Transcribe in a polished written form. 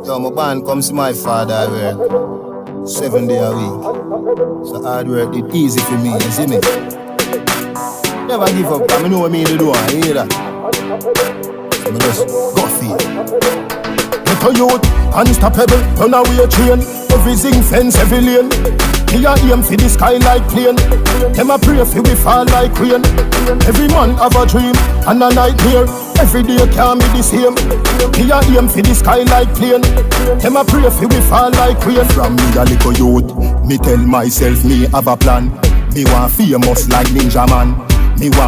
Yo, my band comes to my father, I work 7 days a week. So hard work, it easy for me, you see me? Never give up, I know what I mean to do, I hear that. So I just go for it. Get a youth, unstoppable, run away train. Everything fence, every lane. Me a aim for the sky like plane. Them a pray for we fall like rain. Every man have a dream and a nightmare. Every day can't be the same. Me a aim for the sky like plane. Them a pray for we fall like rain. From me a little youth, me tell myself me have a plan. Me want famous like Ninja Man. Me want